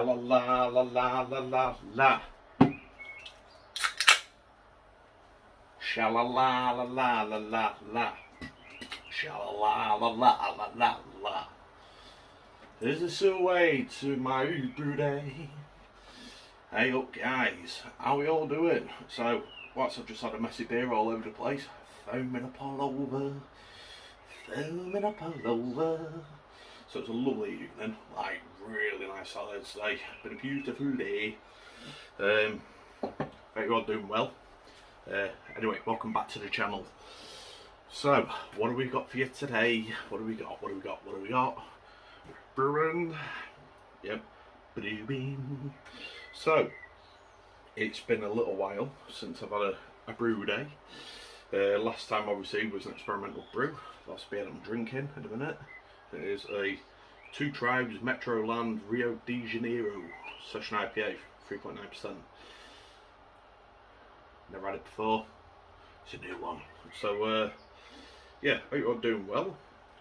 Sha-la-la, la-la, la-la, la. Sha-la-la, la-la, la-la, la. Sha-la-la, la-la, la-la, la. Is this a way to my brew day? Hey up guys, how we all doing? So, I've just had a messy beer all over the place. Foaming up all over. Foaming up all over. So it's a lovely evening, like really nice solid today. Been a beautiful day. Hope you're all doing well. Anyway, welcome back to the channel. So, what have we got for you today? What do we got? Brewing. Yep, brewing. So, it's been a little while since I've had a brew day. Last time obviously was an experimental brew. That's beer I'm drinking in a minute. It is a Two Tribes Metroland Rio de Janeiro Session IPA, 3.9%. Never had it before. It's a new one. So yeah, I hope you're all doing well.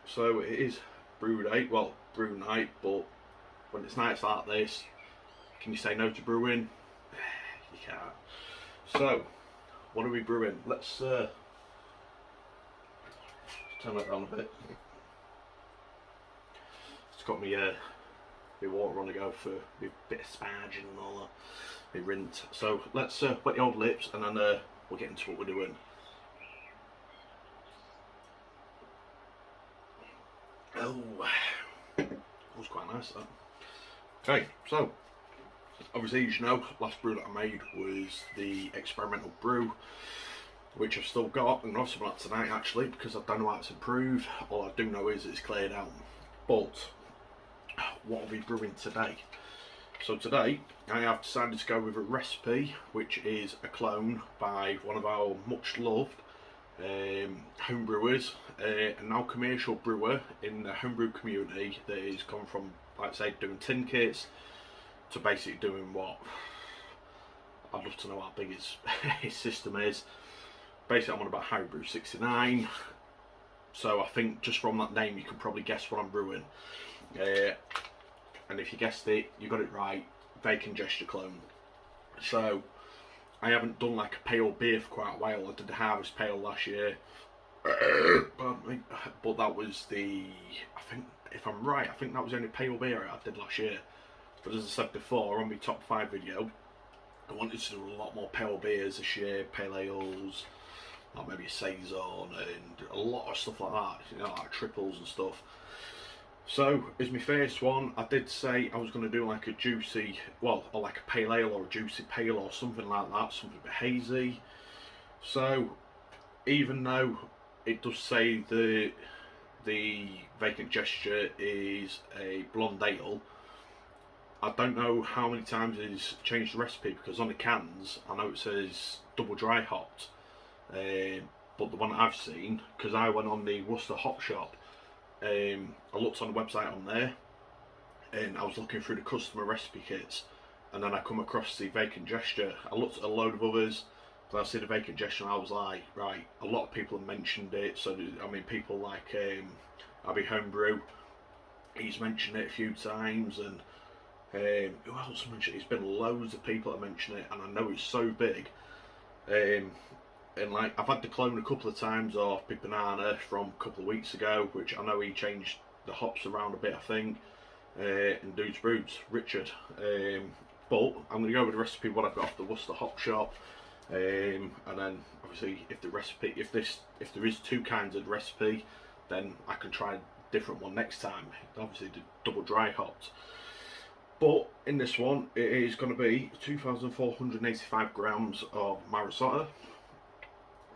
So it is brew day, well, brew night, but when it's nights like this, can you say no to brewing? You can't. So, what are we brewing? Let's turn that down a bit. It's got me my water on the go for a bit of sparging and all that, my rinse. So let's wet the old lips and then we'll get into what we're doing. Oh, that was quite nice that. Okay, so obviously as you know, last brew that I made was the experimental brew, which I've still got. I'm not about tonight actually because I don't know how it's improved. All I do know is it's cleared out. But what are we brewing today? So today I have decided to go with a recipe which is a clone by one of our much loved home brewers, and now commercial brewer in the homebrew community that has gone from, like I say, doing tin kits to basically doing what, I'd love to know how big his system is. Basically I'm on about Homebrew 69, so I think just from that name you can probably guess what I'm brewing. And if you guessed it, you got it right. Vacant gesture clone. So I haven't done like a pale beer for quite a while. I did the Harvest Pale last year. Pardon me. But that was the, I think, if I'm right, I think that was the only pale beer I did last year. But as I said before on my top 5 video, I wanted to do a lot more pale beers this year, pale ales, like maybe a saison and a lot of stuff like that, you know, like triples and stuff. So, as my first one, I did say I was going to do like a juicy, well, or like a pale ale or a juicy pale or something like that, something a bit hazy. So, even though it does say the Vacant Gesture is a blonde ale, I don't know how many times it's changed the recipe, because on the cans I know it says double dry hopped, but the one I've seen, because I went on the Worcester Hop Shop, I looked on the website on there and I was looking through the customer recipe kits, and then I come across the Vacant Gesture. I looked at a load of others, but I see the Vacant Gesture and I was like, right, a lot of people have mentioned it. So I mean, people like Abby Homebrew, he's mentioned it a few times, and who else mentioned it? It's been loads of people that mention it, and I know it's so big. And like, I've had the clone a couple of times off Big Banana from a couple of weeks ago, which I know he changed the hops around a bit, I think, and Dude's Broods, Richard. But I'm going to go with the recipe what I've got off the Worcester Hop Shop, and then obviously if the recipe, if there is two kinds of recipe, then I can try a different one next time. Obviously the double dry hopped. But in this one, it is going to be 2,485 grams of Marisota,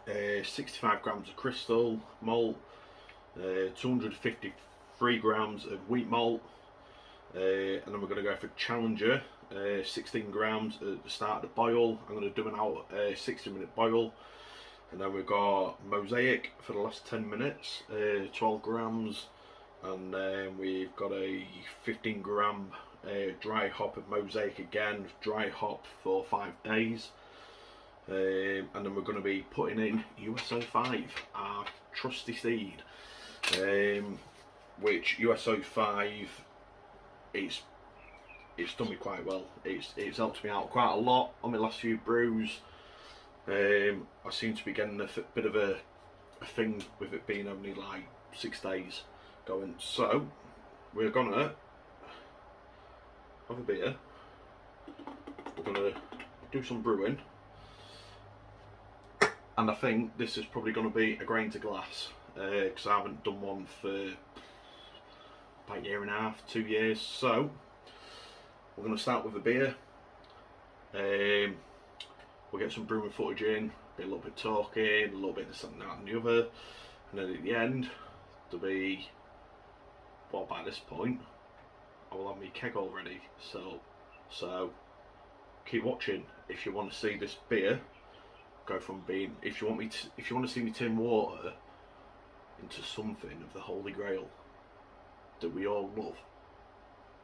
65 grams of crystal malt, 253 grams of wheat malt, and then we're going to go for Challenger, 16 grams at the start of the boil. I'm going to do an out 60-minute boil, and then we've got Mosaic for the last 10 minutes, 12 grams, and then we've got a 15 gram dry hop of Mosaic again, dry hop for 5 days. And then we're going to be putting in USO5, our trusty seed, which USO5, it's it's done me quite well. It's helped me out quite a lot on my last few brews. I seem to be getting a bit of a thing with it being only like 6 days going. So we're gonna have a beer. We're gonna do some brewing, and I think this is probably going to be a grain to glass, because I haven't done one for about a year and a half, 2 years. So we're going to start with a beer. We'll get some brewing footage in, be a little bit talking, a little bit of this and that and the other, and then at the end there'll be, well, by this point I will have my keg all ready. So keep watching if you want to see this beer go from being, if you want to see me turn water into something of the holy grail that we all love,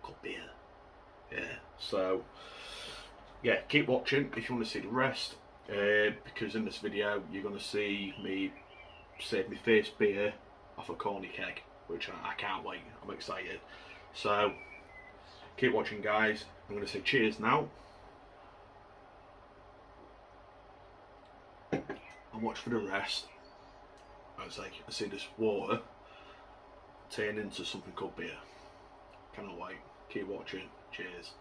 called beer. Yeah, so yeah, keep watching if you want to see the rest, because in this video you're going to see me save my first beer off a corny keg, which I can't wait. I'm excited. So keep watching, guys. I'm going to say cheers now, and watch for the rest as I see this water turn into something called beer. Cannot wait. Keep watching. Cheers.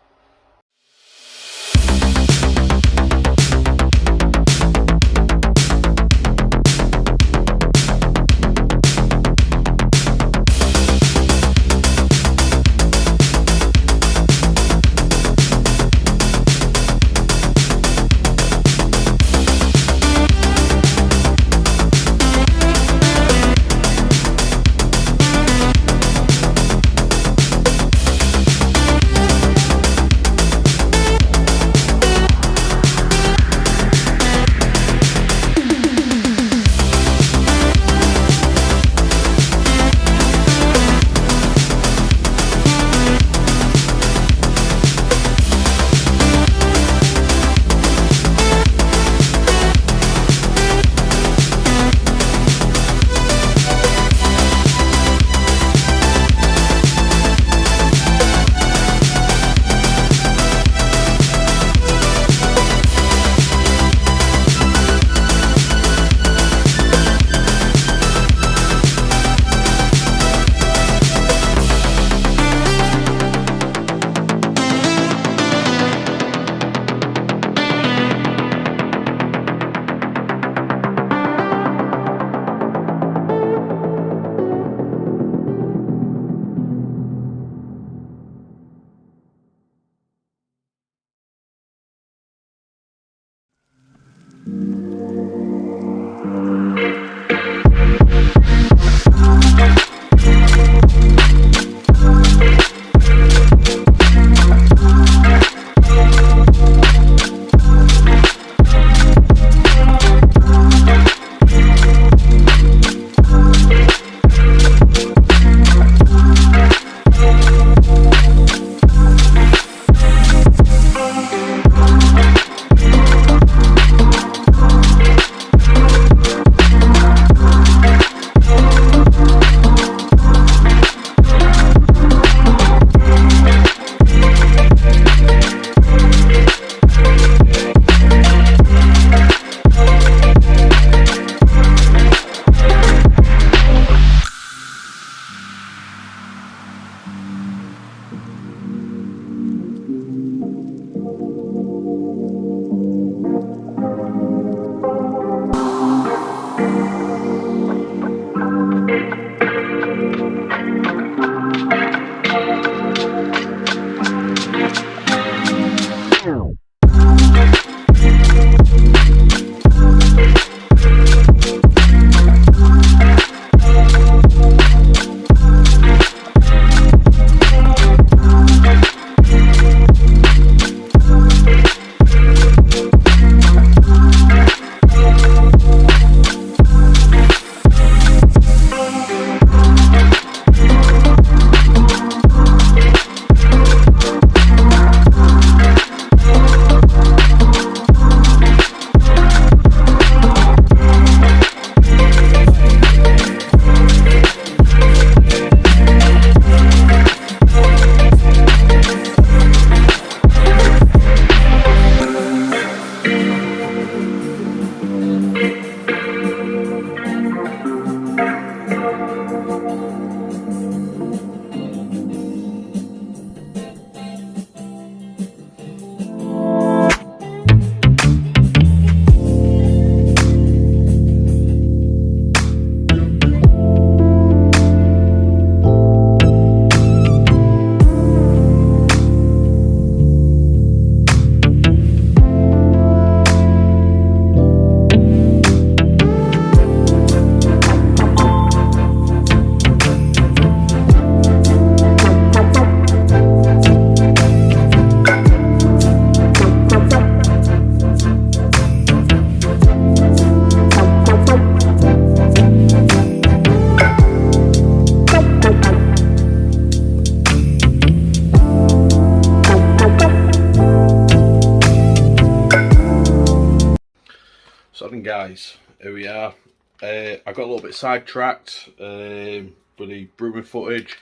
guys, here we are. I got a little bit sidetracked with the brewing footage.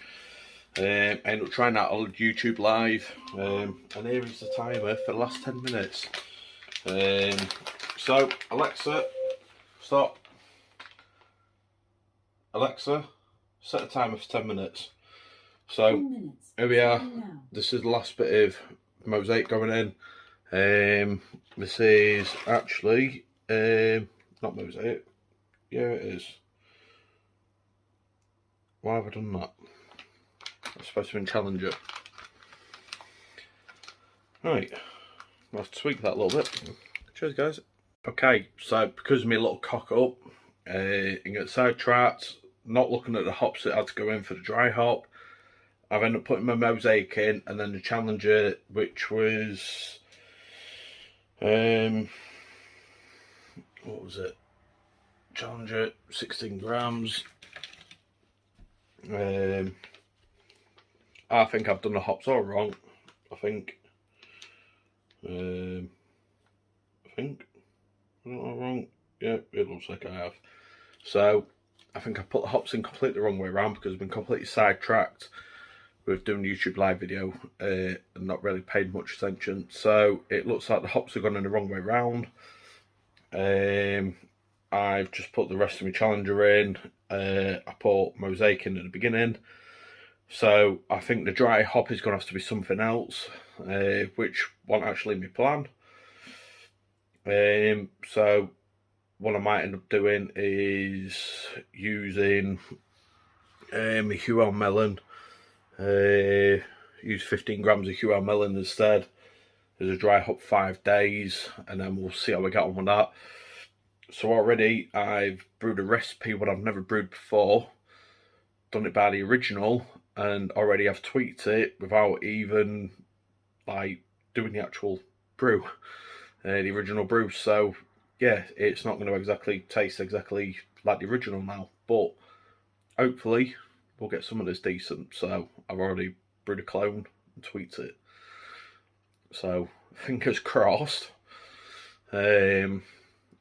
I ended up trying that on YouTube live, and here is the timer for the last 10 minutes. So Alexa, stop. Alexa, set a timer for 10 minutes. So here we are. This is the last bit of mosaic going in. This is actually not mosaic. Yeah, it is. Why have I done that? It's supposed to be in Challenger. Right, I'll have to tweak that a little bit. Cheers, guys. Okay, so because of me a little cock up, and get sidetracked, not looking at the hops that had to go in for the dry hop, I've ended up putting my mosaic in, and then the Challenger, which was what was it? Challenger, 16 grams. I think I've done the hops all wrong. I think I'm not wrong. Yeah, it looks like I have. So I think I put the hops in completely the wrong way around because I've been completely sidetracked with doing a YouTube live video and not really paid much attention. So it looks like the hops have gone in the wrong way around. I've just put the rest of my Challenger in. I put mosaic in at the beginning. So I think the dry hop is going to have to be something else, which wasn't actually my plan. So what I might end up doing is using my Huel melon. Use 15 grams of Huel melon instead. There's a dry hop 5 days, and then we'll see how we get on with that. So already I've brewed a recipe what I've never brewed before, done it by the original, and already I've tweaked it without even like doing the actual brew, the original brew. So yeah, it's not going to exactly taste exactly like the original now, but hopefully we'll get some of this decent. So I've already brewed a clone and tweaked it. So fingers crossed.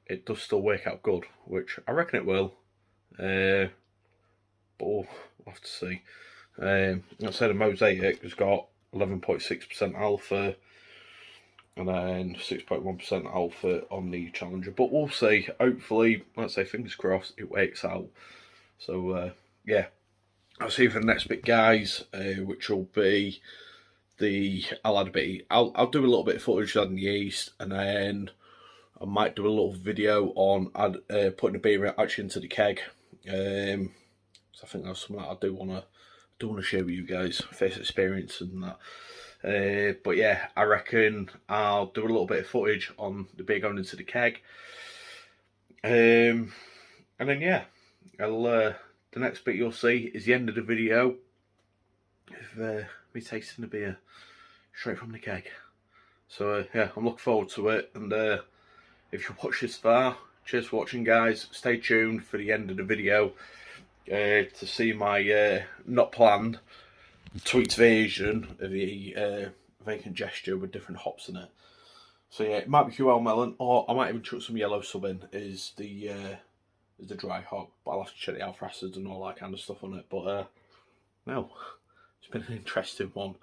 It does still work out good, which I reckon it will. But we'll have to see. Like I said, a mosaic has got 11.6% alpha and then 6.1% alpha on the Challenger. But we'll see. Hopefully, let's say fingers crossed, it works out. So yeah, I'll see you for the next bit, guys, which will be I'll do a little bit of footage adding the yeast, and then I might do a little video on putting the beer actually into the keg. So I think that's something that I do want to share with you guys, first experience and that. But yeah, I reckon I'll do a little bit of footage on the beer going into the keg. And then yeah, the next bit you'll see is the end of the video of me tasting the beer straight from the keg. So yeah, I'm looking forward to it. And if you watch this far, cheers for watching, guys. Stay tuned for the end of the video to see my not planned tweaked version of the Vacant gesture with different hops in it. So yeah, it might be Huel melon, or I might even chuck some yellow sub in is the dry hop, but I'll have to check the alpha acids and all that kind of stuff on it. But no, it's been an interesting one.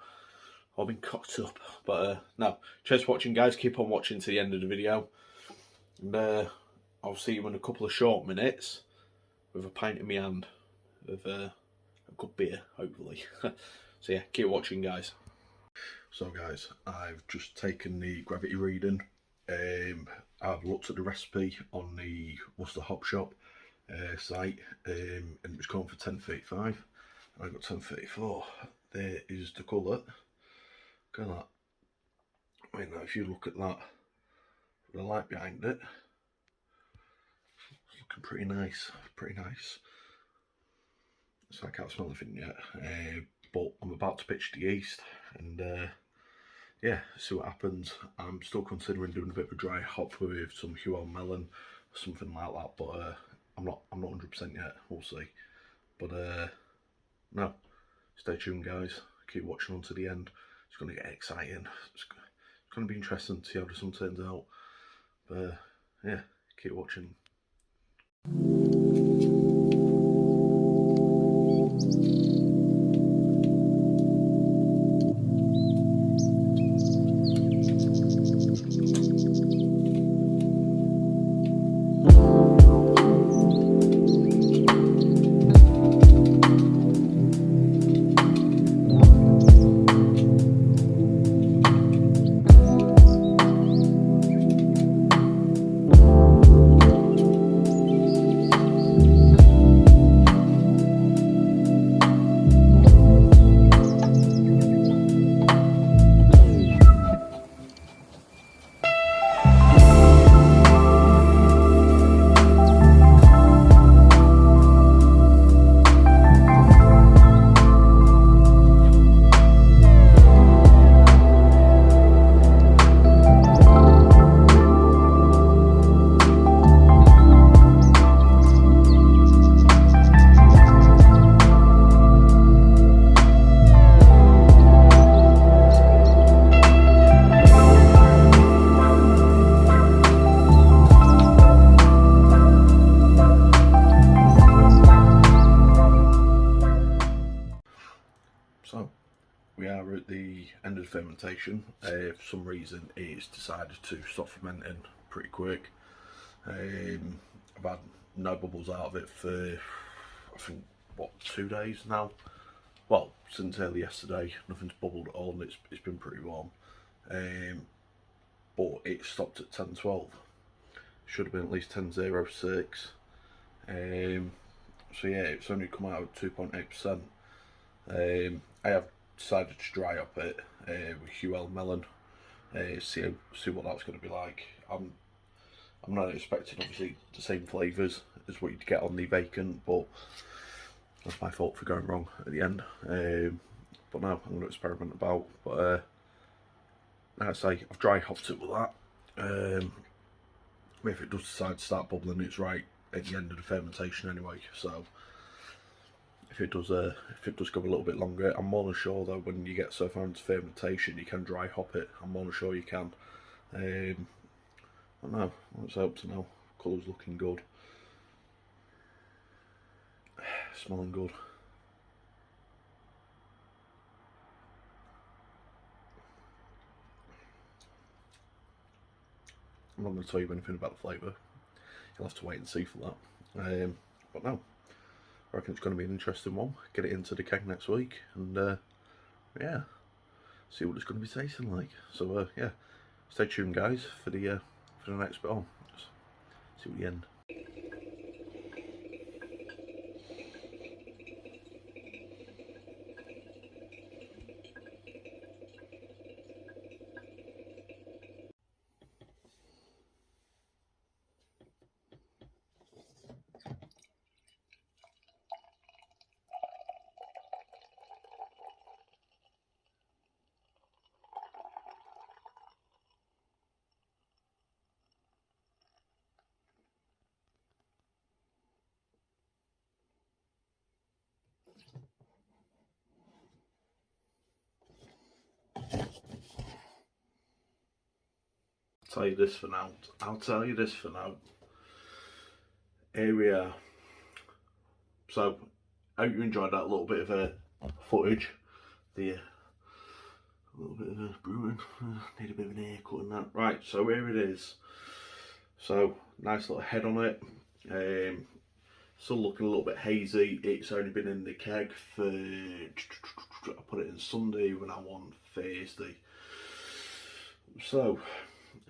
I've been cocked up, but no, cheers for watching, guys. Keep on watching to the end of the video, and I'll see you in a couple of short minutes with a pint in my hand of a good beer, hopefully. So yeah, keep watching, guys. So guys, I've just taken the gravity reading. I've looked at the recipe on the Worcester Hop Shop site, and it was going for 10.35. I got 10.34. There is the colour. Look at that. Wait, now if you look at that, the light behind it, it's looking pretty nice. Pretty nice. So I can't smell anything yet, but I'm about to pitch the yeast, and yeah, see what happens. I'm still considering doing a bit of a dry hop with some Huel melon or something like that, but I'm not 100% yet. We'll see. But no, stay tuned, guys. Keep watching on to the end. It's going to get exciting. It's going to be interesting to see how this one turns out. But yeah, keep watching. So we are at the end of the fermentation. For some reason it's decided to stop fermenting pretty quick. I've had no bubbles out of it for, I think, what, 2 days now? Well, since early yesterday, nothing's bubbled at all, and it's been pretty warm. But it stopped at 10:12. Should have been at least 10:06. So yeah, it's only come out at 2.8%. I have decided to dry up it with Huel melon, see what that's going to be like. I'm not expecting obviously the same flavours as what you'd get on the Vacant, but that's my fault for going wrong at the end. But now I'm going to experiment about. But like I say, I've dry hopped it with that. If it does decide to start bubbling, it's right at the end of the fermentation anyway. So if it does go a little bit longer, I'm more than sure though when you get so far into fermentation you can dry hop it. I'm more than sure you can. But no, let's hope so now. Colour's looking good. Smelling good. I'm not going to tell you anything about the flavour. You'll have to wait and see for that. But no, I reckon it's going to be an interesting one. Get it into the keg next week, and yeah, see what it's going to be tasting like. So yeah, stay tuned, guys, for the next bit on. See you at the end. I'll tell you this for now. Here we are. So, I hope you enjoyed that little bit of footage. A little bit of brewing. Need a bit of an haircut and that. Right, so here it is. So, nice little head on it. Still looking a little bit hazy. It's only been in the keg for, I put it in Sunday when I won Thursday. So,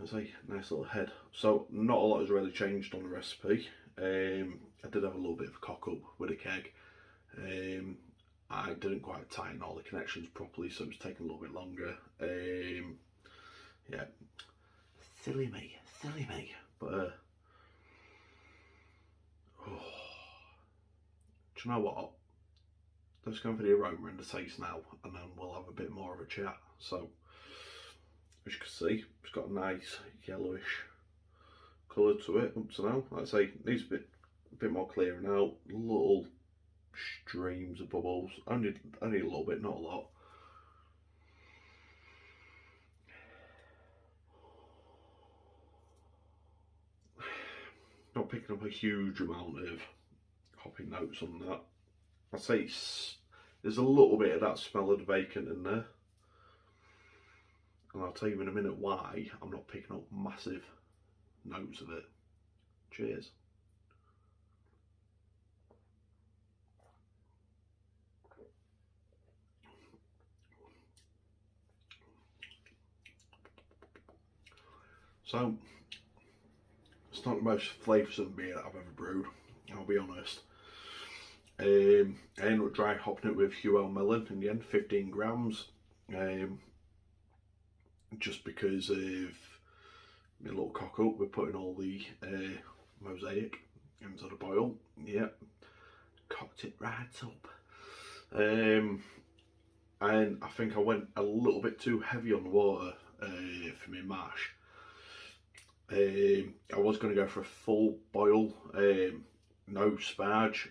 it's a nice little head. So, not a lot has really changed on the recipe. I did have a little bit of a cock up with a keg. I didn't quite tighten all the connections properly, so it was taking a little bit longer. Yeah, silly me. But oh. Do you know what? Let's go for the aroma and the taste now, and then we'll have a bit more of a chat. So, as you can see, it's got a nice yellowish colour to it up to now. Like I say, it needs a bit more clearing out. Little streams of bubbles, only a little bit, not a lot. Not picking up a huge amount of hoppy notes on that. I'd say there's a little bit of that smell of the Vacant in there. And I'll tell you in a minute why I'm not picking up massive notes of it. Cheers. So, it's not the most flavoursome beer that I've ever brewed, I'll be honest. I ended up dry hopping it with Huel melon in the end, 15 grams. Just because of my little cock up, we're putting all the mosaic into the boil. Yep, cocked it right up. And I think I went a little bit too heavy on the water for my mash. I was going to go for a full boil, no sparge,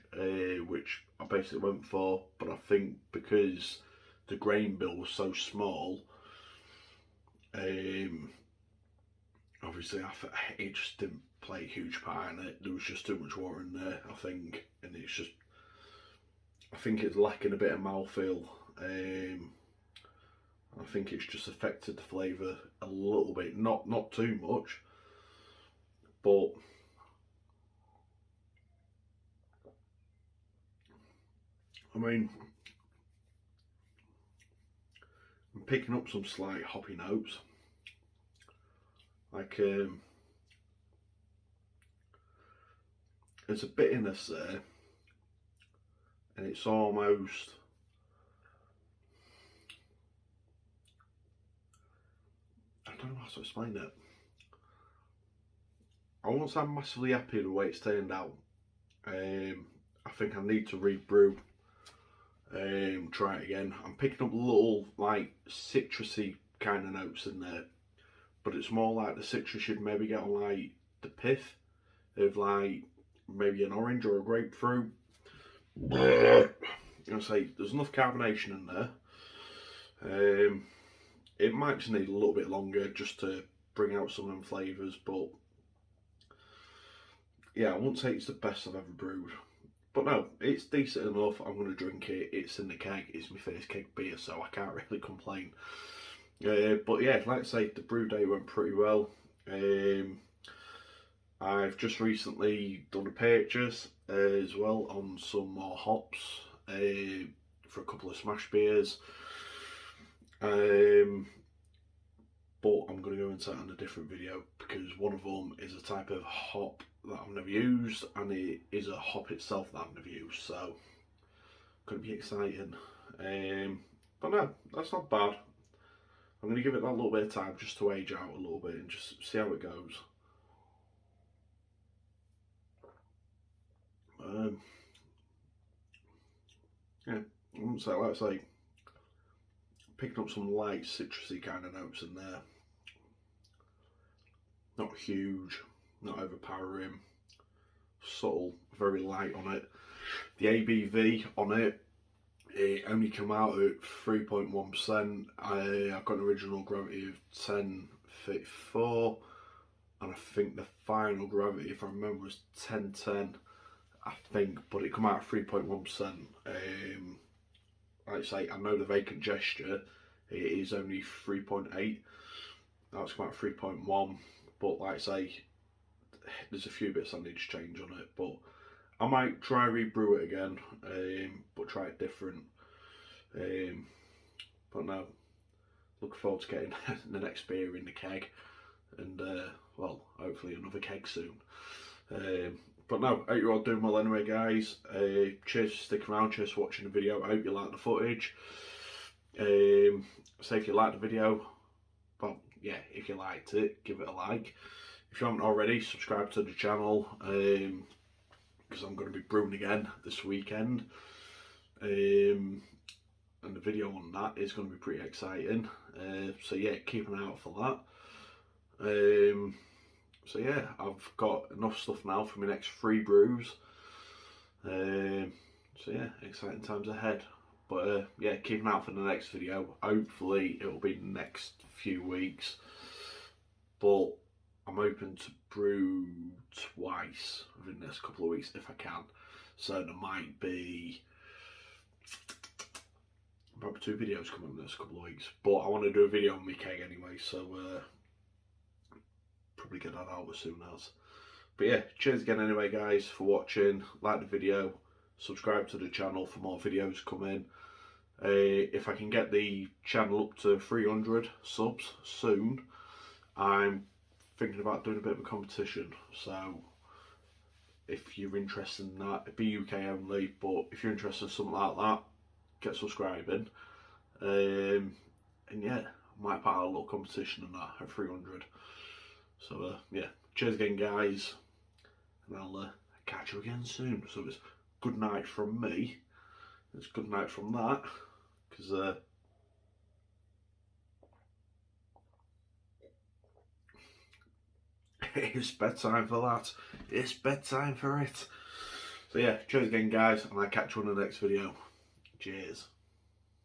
which I basically went for, but I think because the grain bill was so small, obviously it just didn't play a huge part in it. There was just too much water in there, I think, and it's just, I think it's lacking a bit of mouthfeel. I think it's just affected the flavour a little bit, not too much, but I mean, I'm picking up some slight hoppy notes, like there's a bitterness there, and it's almost, I don't know how to explain it. I won't say I'm massively happy with the way it's turned out. I think I need to rebrew, try it again. I'm picking up little like citrusy kind of notes in there, but it's more like the citrus you'd maybe get on like the pith of like maybe an orange or a grapefruit. I say there's enough carbonation in there. It might just need a little bit longer just to bring out some of them flavours, but yeah, I wouldn't say it's the best I've ever brewed. But no, it's decent enough. I'm going to drink it. It's in the keg. It's my first keg beer, so I can't really complain. But yeah, like I say, the brew day went pretty well. I've just recently done a purchase as well on some more hops for a couple of smash beers. But I'm going to go into that in a different video because one of them is a type of hop that I've never used, and it is a hop itself that I've never used, so going to be exciting. But no, that's not bad. I'm going to give it that little bit of time just to age out a little bit and just see how it goes. Yeah, I wouldn't say, like I say, picking up some light citrusy kind of notes in there. Not huge, not overpowering, subtle, very light on it. The ABV on it, it only came out at 3.1%. I've got an original gravity of 10.54, and I think the final gravity, if I remember, was 10.10, I think, but it came out at 3.1%. Like I say, I know the Vacant Gesture, it is only 3.8. That's come out at 3.1, but like I say, there's a few bits I need to change on it, but I might try rebrew it again, but try it different. But no, looking forward to getting the next beer in the keg, and well, hopefully another keg soon. But no, I hope you're all doing well anyway, guys. Cheers for sticking around, cheers for watching the video. I hope you like the footage. So if you liked the video, well, yeah, if you liked it, give it a like. If you haven't already, subscribe to the channel, because I'm going to be brewing again this weekend. And the video on that is going to be pretty exciting. So yeah, keep an eye out for that. So yeah, I've got enough stuff now for my next 3 brews. So yeah, exciting times ahead. But yeah, keep an eye out for the next video. Hopefully it will be the next few weeks. But I'm hoping to brew twice within the next couple of weeks if I can. So there might be probably 2 videos coming in the next couple of weeks. But I want to do a video on my keg anyway, so probably get that out as soon as. But yeah, cheers again anyway guys for watching. Like the video, subscribe to the channel for more videos coming. If I can get the channel up to 300 subs soon, I'm thinking about doing a bit of a competition. So if you're interested in that, it'd be UK only, but if you're interested in something like that, get subscribing. And yeah, might put out a little competition on that at 300. So yeah, cheers again guys, and I'll catch you again soon. So it's good night from me, it's good night from that, because it's bedtime for that, it's bedtime for it. So yeah, cheers again guys, and I'll catch you on the next video. Cheers.